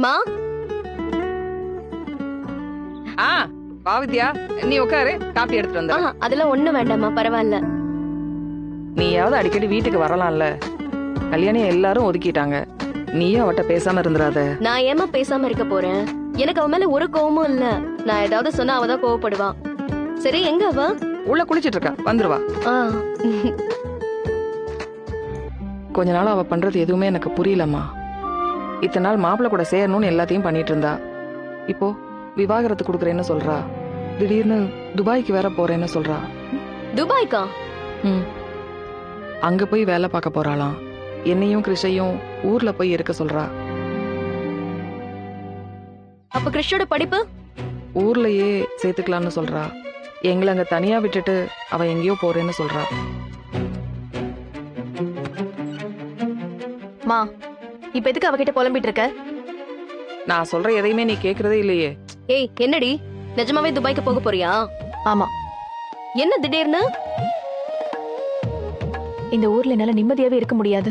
மா பாவித்யா, நீ உட்காரு, காப்பி எடுத்துட்டு வந்த. அதெல்லாம் ஒண்ணு வேண்டாமா, பரவாயில்ல. நீயாவது அடிக்கடி வீட்டுக்கு வரலாம்ல. கல்யாணி எல்லாரும் ஒதுக்கிட்டாங்க, நீயும் அவட்ட பேசாம இருந்துராத. நான் ஏமா பேசாம இருக்க போறேன்? எனக்கு அவ மேல ஒரு கோவமும் இல்ல. நான் ஏதாவது சொன்னா அவதான் கோவப்படுவா. சரி, எங்க அவ? உள்ள குளிச்சிட்டு இருக்கா, வந்துருவா. கொஞ்ச நாள் அவ பண்றது எதுவுமே எனக்கு புரியலம்மா. இத்தனை நாள் மாப்பிள்ள கூட சேரணும்னு எல்லாத்தையும் பண்ணிட்டு இருந்தா. இப்போ விவாகரத்து கொடுக்கறேன்னு சொல்றா. திடீர்னு துபாய்க்கு வேற போறேன்னு சொல்றா. துபாய்க்கா? அங்க போய் வேலை பார்க்க போறாளாம். என்னையும் கிருஷையும் ஊர்ல போய் இருக்க சொல்றா. அப்ப கிருஷோட படிப்பு ஊர்லயே சேர்த்துக்கலாம்னு சொல்றா. எங்களை அங்க தனியா விட்டுட்டு அவ எங்கேயோ போறேன்னு சொல்றா. மா, இப்ப எதுக்கு அவகிட்ட புலம்பிட்டு இருக்க? நான் சொல்ற எதையுமே நீ கேக்குறதே இல்லையே. ஏய், என்னடி, நிஜமாவே துபாய்க்கு போக போறியா? ஆமா. என்ன திடீர்னு? இந்த ஊர்ல என்னால நிம்மதியாவே இருக்க முடியாது.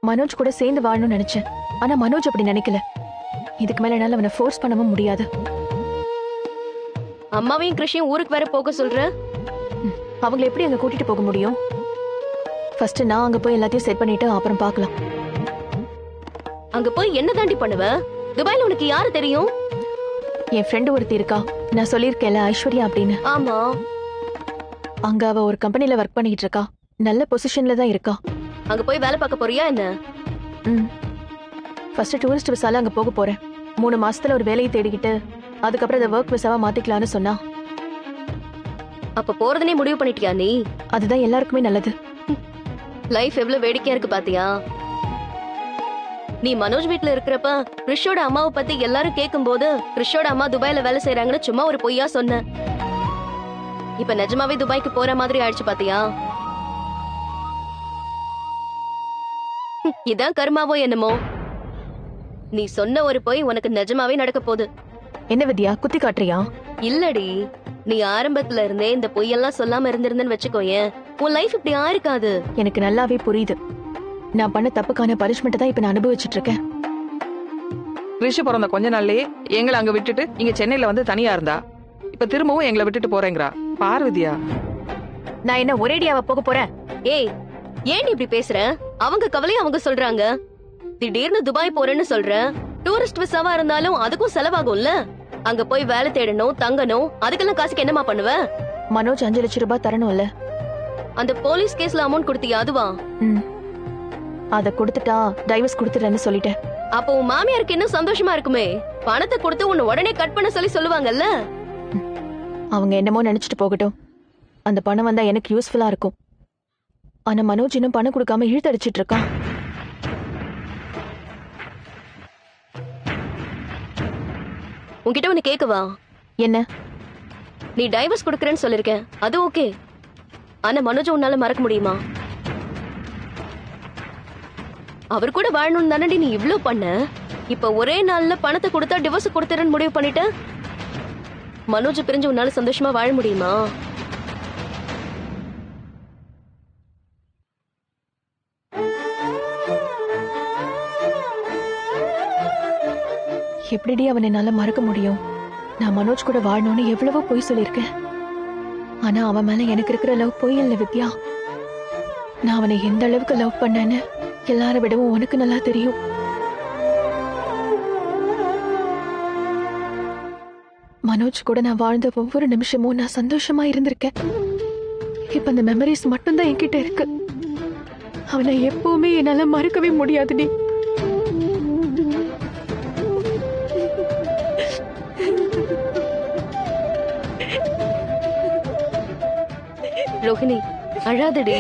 மனோஜ் கூட சேர்ந்து வாழணும்னு நினைச்சேன். ஆனா மனோஜ் அப்படி நினைக்கல. இதுக்கு மேல என்னால அவனை ஃபோர்ஸ் பண்ணவும் முடியாது. அம்மாவையும் கிருஷியும் ஊருக்கு வேற போக சொல்ற? அவங்களை எப்படி அங்க கூட்டிட்டு போக முடியும்? ஃபர்ஸ்ட் நான் அங்க போய் எல்லாத்தையும் செட் பண்ணிட்டு அப்புறம் பார்க்கலாம். அங்க போய் என்ன தாண்டி பண்ணுவ? துபாய்ல உனக்கு யாரு தெரியும்? என் ஃப்ரெண்டு ஒருத்தி இருக்கா, நான் சொல்லியிருக்கேன்ல, ஐஸ்வர்யா அப்படின்னு. ஆமா. அங்க அவ ஒரு கம்பெனில ஒர்க் பண்ணிட்டு இருக்கா. நல்ல பொசிஷன்ல தான் இருக்கா. அங்க போய் வேலை பார்க்க போறியா என்ன? ஃபர்ஸ்ட் டூரிஸ்ட் விசால அங்க போக போறேன். 3 மாசத்துல ஒரு வேலையை தேடிக்கிட்டு அதுக்கப்புறம் அதை ஒர்க் விசாவா மாத்திக்கலாம்னு சொன்னா. அப்ப போறதுனே முடிவு பண்ணிட்டியா நீ? அதுதான் எல்லாருக்குமே நல்லது. லைஃப் எவ்வளவு வேடிக்கையா இருக்கு பாத்தியா? நீ மனோஜ் வீட்ல இருக்கிறப்ப கிருஷோட அம்மாவை பத்தி எல்லாரும் கேட்கும் போது கிருஷோட அம்மா துபாயில வேலை செய்யறாங்கன்னு சும்மா ஒரு பொய்யா சொன்ன. இப்ப நிஜமாவே துபாய்க்கு போற மாதிரி ஆயிடுச்சு பாத்தியா? இதான் கர்மாவோ என்னமோ. நீ சொன்ன ஒரு பொய் உனக்கு நிஜமாவே நடக்க போகுது. என்ன வித்யா, குத்தி காட்டுறியா? இல்லடி, நீ ஆரம்பத்துல இருந்தே இந்த பொய்யெல்லாம் சொல்லாம இருந்திருந்தேன்னு வச்சுக்கோயேன், உன் லைஃப் இப்படி ஆயிருக்காது. எனக்கு நல்லாவே புரியுது. நான் பண்ண தப்புக்கான பனிஷ்மெண்ட் தான் இப்ப நான் அனுபவிச்சுட்டு இருக்கேன். கிருஷி பிறந்த கொஞ்ச நாள்லயே எங்களை அங்க விட்டுட்டு இங்க சென்னையில வந்து தனியா இருந்தா. இப்ப திரும்பவும் எங்களை விட்டுட்டு போறேங்கிறா. பார்வதியா, நான் என்ன ஒரேடியாவா போக போறேன்? ஏய், ஏன் நீ இப்படி பேசுற? அவங்க கவலையை அவங்க சொல்றாங்க. திடீர்னு துபாய் போறேன்னு சொல்ற. டூரிஸ்ட் விசாவா இருந்தாலும் அதுக்கும் செலவாகும்ல. அங்க போய் வேலை தேடணும், தங்கணும். அதுக்கெல்லாம் காசுக்கு என்னமா பண்ணுவ? மனோஜ் 5 லட்சம் ரூபாய் தரணும்ல. அந்த போலீஸ் கேஸ்ல அமௌண்ட் கொடுத்தியா? அதுவா? அத கொடுத்துட்டா டைவர்ஸ் கொடுத்துறேன்னு சொல்லிட்டேன். அப்போ உன் மாமியாருக்கு இன்னும் சந்தோஷமா இருக்குமே. பணத்தை கொடுத்து உன்னை உடனே கட் பண்ண சொல்லி சொல்லுவாங்கல்ல. அவங்க என்னமோ நினைச்சிட்டு போகட்டும். அந்த பணம் வந்தா எனக்கு யூஸ்ஃபுல்லா இருக்கும். ஆனா மனோஜ் இன்னும் பணம் கொடுக்காம இழுத்தடிச்சிட்டு இருக்கான். உன்கிட்ட ஒண்ணு கேக்கவா? என்ன? நீ டைவர்ஸ் கொடுக்கறேன்னு சொல்லிருக்கேன், அது ஓகே. ஆனா மனோஜ் உன்னால மறக்க முடியுமா? அவர் கூட வாழணும்னு தானடி நீ இவ்ளோ பண்ண. இப்ப ஒரே நாள்ல பணத்தை கொடுத்தா டிவோர்ஸ் கொடுத்துறேன்னு முடிவு பண்ணிட்ட. மனோஜ் பிரிஞ்சு உன்னால சந்தோஷமா வாழ முடியுமா? எப்படிடி அவனை என்னால மறக்க முடியும்? நான் மனோஜ் கூட வாழணும்னு எவ்வளவோ பொய் சொல்லியிருக்கேன். ஆனா அவன் மேல எனக்கு இருக்கிற லவ் பொய் இல்ல வித்யா. நான் அவனை எந்த அளவுக்கு லவ் பண்ணேன்னு எல்லார விடவும் உனக்கு நல்லா தெரியும். மனோஜ் கூட நான் வாழ்ந்த ஒவ்வொரு நிமிஷமும் நான் சந்தோஷமா இருந்திருக்கேன். இப்ப அந்த மெமரிஸ் மட்டும்தான் என்கிட்ட இருக்கு. அவனை எப்பவுமே என்னால மறக்கவே முடியாதுடி. ரோஹிணி, அழாதடி.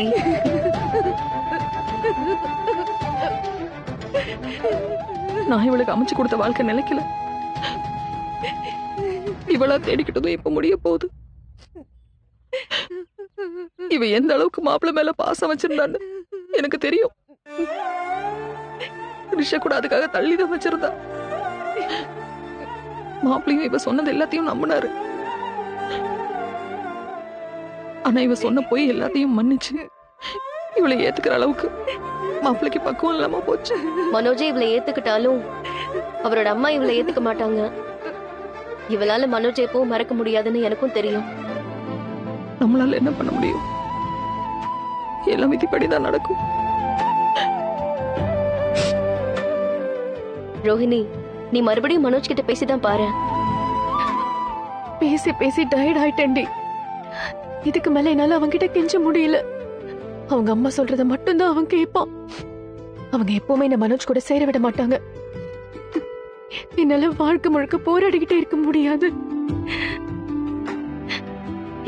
நான் இவளுக்கு அமைச்சு கொடுத்த வாழ்க்கை நிலைக்கல. இவளா தேடிக்கிட்டதும் இப்ப முடிய போகுது. இவ எந்த அளவுக்கு மாப்பிள்ள மேல பாசம் வச்சிருந்தான்னு எனக்கு தெரியும். ரிஷா கூட அதுக்காக தள்ளிதான் வச்சிருந்தா. மாப்பிள்ளையும் இவ சொன்னது எல்லாத்தையும் நம்பினாரு. ஆனா இவ சொன்ன போய் எல்லாத்தையும் மன்னிச்சு இவளை ஏத்துக்கிற அளவுக்கு மாப்பிள்ளைக்கு பக்குவம் இல்லாம போச்சு. மனோஜே இவளை ஏத்துக்கிட்டாலும் அவரோட அம்மா இவளை ஏத்துக்க மாட்டாங்க. இவளால மனோஜ் எப்பவும் மறக்க முடியாதுன்னு எனக்கும் தெரியும். நம்மளால என்ன பண்ண முடியும்? எல்லாம் விதிப்படிதான் நடக்கும். ரோஹிணி, நீ மறுபடியும் மனோஜ் கிட்ட பேசிதான் பாரு. பேசி பேசி டயர்ட் ஆயிட்டேன்டி. இதுக்கு மேல என்னால அவன்கிட்ட கெஞ்ச முடியல. அவங்க அம்மா சொல்றத மட்டும்தான் அவன் கேட்பான். அவங்க எப்பவுமே என்ன மனோஜ் கூட சேர விட மாட்டாங்க. என்னால வாழ்க்கை முழுக்க போராடிக்கிட்டே இருக்க முடியாது.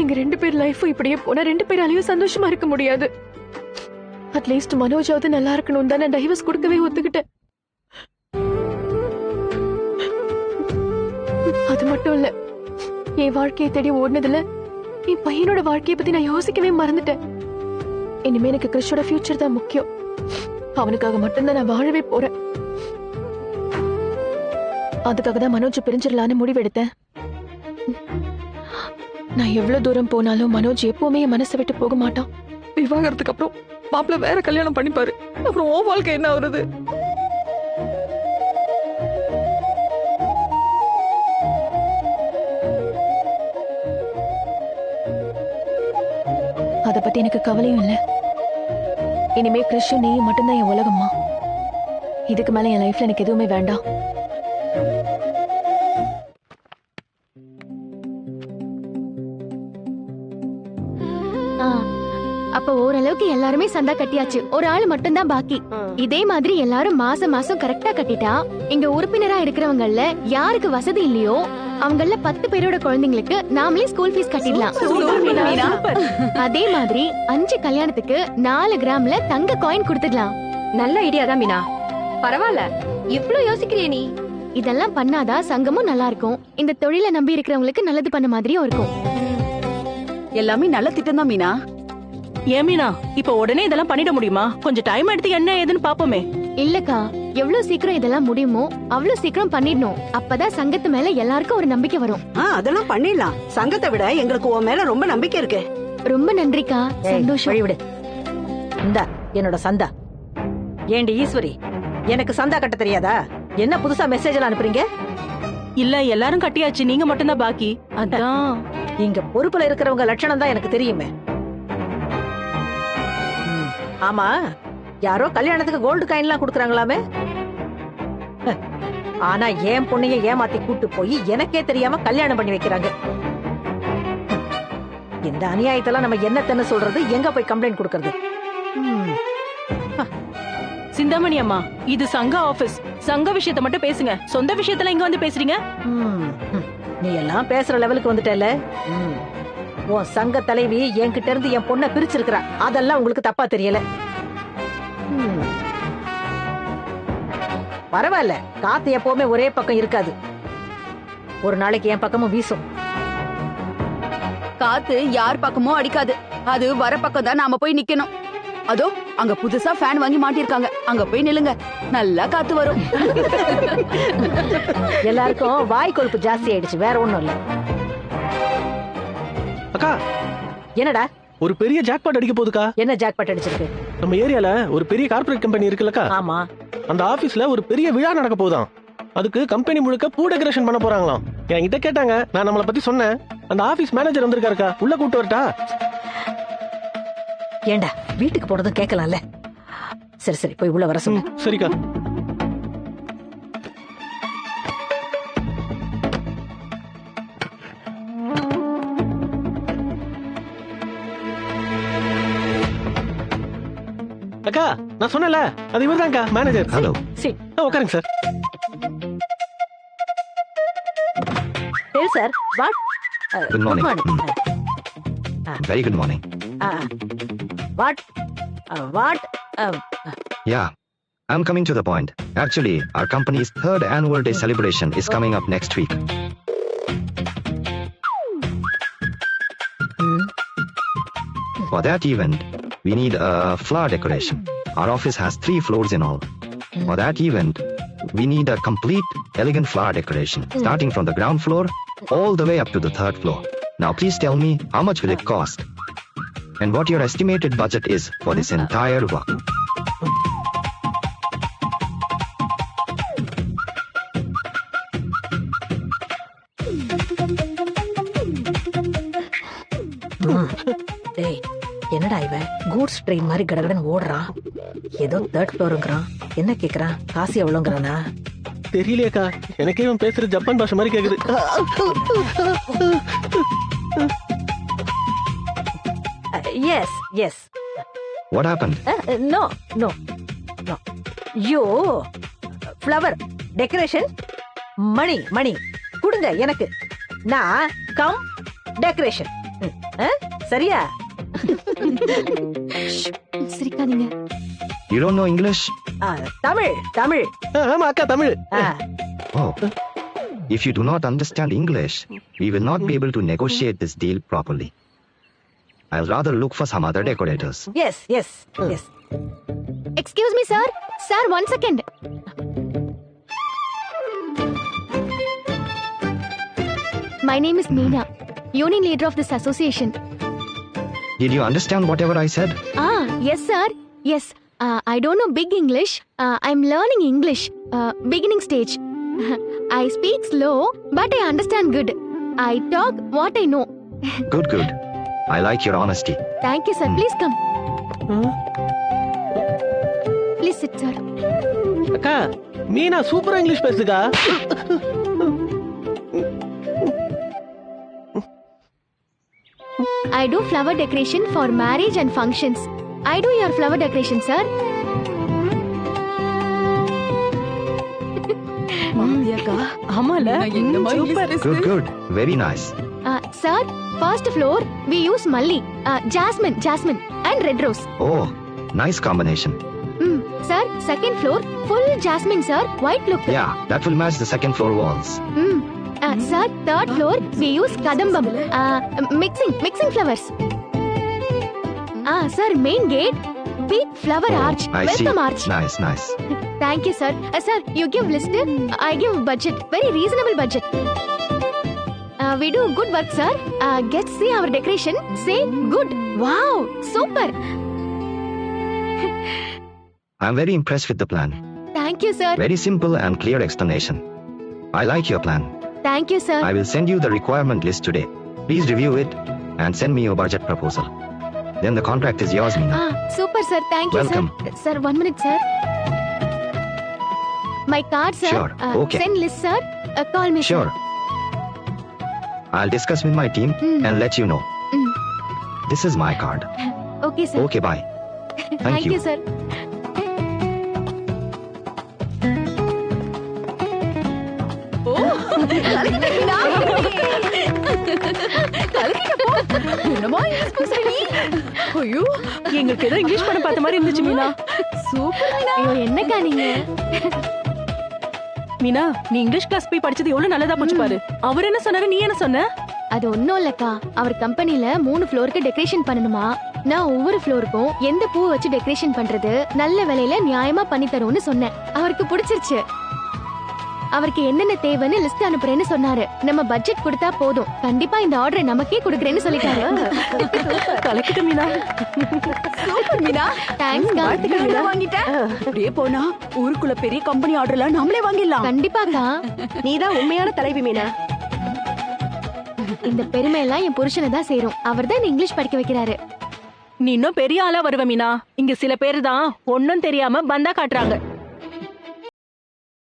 எங்க 2 பேர் லைஃபும் இப்படியே போனா 2 பேராலையும் சந்தோஷமா இருக்க முடியாது. அட்லீஸ்ட் மனோஜாவது நல்லா இருக்கணும் தான் நான் டைவர்ஸ் கொடுக்கவே ஒத்துக்கிட்டேன். அது மட்டும் இல்ல, என் வாழ்க்கையை தேடி ஓடுனதுல என் பையனோட வாழ்க்கையை பத்தி நான் யோசிக்கவே மறந்துட்டேன். இனிமே எனக்கு கிறிஷோட ஃபியூச்சர் தான் முக்கியம். அவனுக்காக மட்டும்தான் நான் வாழவே போறேன். அதுக்காக தான் மனோஜ் பிரிஞ்சிடலான்னு முடிவெடுத்தேன். நான் எவ்வளவு தூரம் போனாலும் மனோஜ் எப்பவுமே என் மனசை விட்டு போக மாட்டான். விவாகரத்துக்கு அப்புறம் மாப்பிள்ள வேற கல்யாணம் பண்ணிப்பாரு. அப்புறம் உன் வாழ்க்கை என்ன ஆகுறது? அத பத்தி எனக்கு கவலையும் இல்ல. இனிமே கிறிஷும் நீயும் மட்டும்தான் என் உலகம்மா. இதுக்கு மேல என் லைஃப்ல எனக்கு எதுவுமே வேண்டாம். அப்ப ஓரளவுக்கு எல்லாருமே சந்தா கட்டியாச்சு. ஒரு ஆள் மட்டும் தான் பாக்கி. இதே மாதிரி எல்லாரும் மாசம் மாசம் கரெக்டா கட்டிட்டா இங்க உறுப்பினரா இருக்கிறவங்கல்ல யாருக்கு வசதி இல்லையோ அவங்கள 10 பேரோட குழந்தைங்களுக்கு நாமளே ஸ்கூல் ஃபீஸ் கட்டிடலாம். அதே மாதிரி 5 கல்யாணத்துக்கு 4 கிராம்ல தங்க காயின் கொடுத்துடலாம். நல்ல ஐடியா தான் மீனா. பரவாயில்ல, இவ்ளோ யோசிக்கிறியே நீ. இதெல்லாம் பண்ணாதான் சங்கமும் நல்லா இருக்கும். இந்த தொழிலை நம்பி இருக்கிறவங்களுக்கு நல்லது பண்ண மாதிரியும் இருக்கும். எல்லாமே நல்ல திட்டம் தான் மீனா. ஏன் மீனா, இப்ப உடனே இதெல்லாம் பண்ணிட முடியுமா? கொஞ்சம் டைம் எடுத்து என்ன ஏதுன்னு பாப்போமே. இல்லக்கா, எவ்வளவு சீக்கிரம் இதெல்லாம் முடியுமோ அவ்வளவு சீக்கிரம் பண்ணிடணும். அப்பதான் சங்கத்து மேல எல்லாருக்கும் ஒரு நம்பிக்கை வரும். அதெல்லாம் பண்ணிடலாம். சங்கத்தை விட எங்களுக்கு உன் மேல ரொம்ப நம்பிக்கை இருக்கு. ரொம்ப நன்றிக்கா. சந்தோஷம். விடு. இந்தா என்னோட சந்தா. ஏண்டி ஈஸ்வரி, எனக்கு சந்தா கட்ட தெரியாதா? என்ன புதுசா மெசேஜ் எல்லாம் அனுப்புறீங்க? இல்ல, எல்லாரும் கட்டியாச்சு, நீங்க மட்டும் தான் பாக்கி. அதான் இங்க பொறுப்புல இருக்கிறவங்க லட்சணம் தான் எனக்கு தெரியுமே. ஆமா, யாரோ கல்யாணத்துக்கு கோல்டு காயின் எல்லாம் குடுக்கறாங்களாமே. ஆனா என் பொண்ணைய ஏமாத்தி கூட்டு போய் எனக்கே தெரியாம கல்யாணம் பண்ணி வைக்கிறாங்க. இந்த அநியாயத்தெல்லாம் நம்ம என்னத்தன்னு சொல்றது? எங்க போய் கம்ப்ளைண்ட் கொடுக்கறது? சிந்தாமணி அம்மா, இது சங்க ஆபீஸ். சங்க விஷயத்த மட்டும் பேசுங்க. சொந்த விஷயத்துல இங்க வந்து பேசுறீங்க. நீ எல்லாம் பேசுற லெவலுக்கு வந்துட்டல. உன் சங்க தலைவி என்கிட்ட இருந்து என் பொண்ணை பிரிச்சிருக்கிறா. அதெல்லாம் உங்களுக்கு தப்பா தெரியல. பரவாயில்ல, காத்து எப்பவுமே ஒரே பக்கம் இருக்காது. ஒரு நாளைக்கு என் பக்கமும் வீசும். காத்து யார் பக்கமோ அடிக்காது. அது வர பக்கம் தான் நாம போய் நிக்கணும். அதோ அங்க புதுசா ஃபேன் வாங்கி மாட்டிருக்காங்க. அங்க போய் நில்லுங்க, நல்லா காத்து வரும். எல்லாருக்கும் வாய் கொழுப்பு ஜாஸ்தி ஆயிடுச்சு, வேற ஒண்ணும் இல்ல. அக்கா, என்னடா ஒரு பெரிய ஜாக்பாட் அடிக்க போகுதுக்கா. என்ன ஜாக்பாட் அடிச்சிருக்கு? நம்ம ஏரியால ஒரு பெரிய கார்ப்பரேட் கம்பெனி இருக்குல்லக்கா. ஆமா, அந்த ஆபீஸ்ல ஒரு பெரிய விழா நடக்க போகுதாம். அதுக்கு கம்பெனி முழுக்க பூ டெக்கரேஷன் பண்ண போறாங்களாம். என்கிட்ட கேட்டாங்க, நான் நம்மளை பத்தி சொன்னேன். அந்த ஆபீஸ் மேனேஜர் வந்திருக்காருக்கா, உள்ள கூட்டு வரட்டா? ஏண்டா வீட்டுக்கு போனதும் கேட்கலாம்ல. சரி சரி, போய் உள்ள வர சொல்லு. சரிக்கா. அக்கா, நான் சொன்னல, அது இவர்தான்க்கா மேனேஜர். ஹலோ. சிட். உட்காருங்க sir. Tell sir, what? Good morning. Very good morning. What? What? Yeah, I'm coming to the point. Actually, our company's 3rd annual day celebration is coming up next week. For that event, we need a flower decoration. Our office has 3 floors in all. For that event, we need a complete, elegant flower decoration, starting from the ground floor all the way up to the 3rd floor. Now, please tell me, how much will it cost? And what your estimated budget is for this entire work? டேய் என்னடா இவன் goods train மாதிரி கடகடன்னு ஓடுறான். ஏதோ 3rd ஃப்ளோருங்கிறான். என்ன கேக்குறான்? காசு எவ்வளவுங்கிறானா? தெரியலையேக்கா, எனக்கே இவன் பேசுறது ஜப்பான் பாஷை மாதிரி கேக்குது. Yes yes. What happened? No no no. Yo flower decoration money money கொடுங்க எனக்கு. நான் கம் டெக்கரேஷன். சரியா? சிரிக்காதீங்க. You don't know English? Tamil Tamil. ஆமா அக்கா, Tamil. Oh. If you do not understand English, we will not be able to negotiate this deal properly. I'll rather look for some other decorators. Yes yes yes. Excuse me sir. Sir 1 second. My name is Meena, union leader of this association. Did you understand whatever I said? Yes sir. Yes. I don't know big English. I'm learning English. Beginning stage. I speak slow, but I understand good. I talk what I know. Good, good. I like your honesty. Thank you sir. Please come. Please sit sir. அக்கா, மீனா சூப்பரா English பேசுக்கா. I do flower decoration for marriage and functions. I do your flower decoration, sir. ஆமால, super. Good, good. Very nice. Sir, first floor we use malli, jasmine, and red rose. Oh, nice combination. Sir, second floor full jasmine, sir, white look. Yeah, that will match the second floor walls. Sir, third floor we use kadambam, mixing flowers. Sir, main gate big flower arch, I see. welcome arch. Nice, nice. Thank you, sir. Sir, you give list, I give budget. Very reasonable budget. We do good work, sir. Guests see our decoration, say good. Wow, super. I'm very impressed with the plan. Thank you, sir. Very simple and clear explanation. I like your plan. Thank you, sir. I will send you the requirement list today. Please review it and send me your budget proposal. Then the contract is yours, Meena. Super, sir. Thank you, Welcome. sir. Sir, 1 minute, sir. My card, sir. Sure. Okay. Send list, sir. Call me, Sure. sir. I'll discuss with my team and let you know. This is my card. Okay, sir. Okay, bye. Thank you, sir. ஐயோ, எங்களுக்கு ஏதோ English படம் பார்த்த மாதிரி இருந்துச்சு Meena. Super Meena. ஐயோ, என்னக்கா நீங்க? மீனா, நீ இங்கிலீஷ் கிளாஸ் போய் படிச்சது எவ்வளவு நல்லதா போச்சு பாரு. அவர் என்ன சொன்னாரு, நீ என்ன சொன்ன? அது ஒண்ணும் இல்லக்கா. அவர் கம்பெனில 3 ஃப்ளோருக்கு டெக்கரேஷன் பண்ணணுமா. நான் ஒவ்வொரு ஃப்ளோருக்கும் எந்த பூ வச்சு டெக்கரேஷன் பண்றது நல்ல விலையில நியாயமா பண்ணி தரும்னு சொன்னேன். அவருக்கு பிடிச்சிருச்சு. அவருக்கு என்னென்ன தேவைன்னு லிஸ்ட் அனுப்புறேன்னு சொன்னாரு. நம்ம பட்ஜெட் கொடுத்தா போதும், கண்டிப்பா இந்த ஆர்டரை நமக்கே கொடுக்கறேன்னு சொல்லிட்டாரு. கலக்கிட்ட மீனா. சூப்பர் மீனா. தேங்க்ஸ் கா. வாங்கிட்டேன். அப்படியே போனா ஊருக்குள்ள பெரிய கம்பெனி ஆர்டர்லாம் நாமளே வாங்கிடலாம். கண்டிப்பாக்கா. நீதான் உண்மையான தலைவி மீனா. இந்த பெருமை எல்லாம் என் புருஷனை தான் சேரும். அவர் தான் இங்கிலீஷ் படிக்க வைக்கிறாரு. நீ இன்னும் பெரிய ஆளா வருவ மீனா. இங்க சில பேரு தான் ஒன்னும் தெரியாம பந்தா காட்டுறாங்க.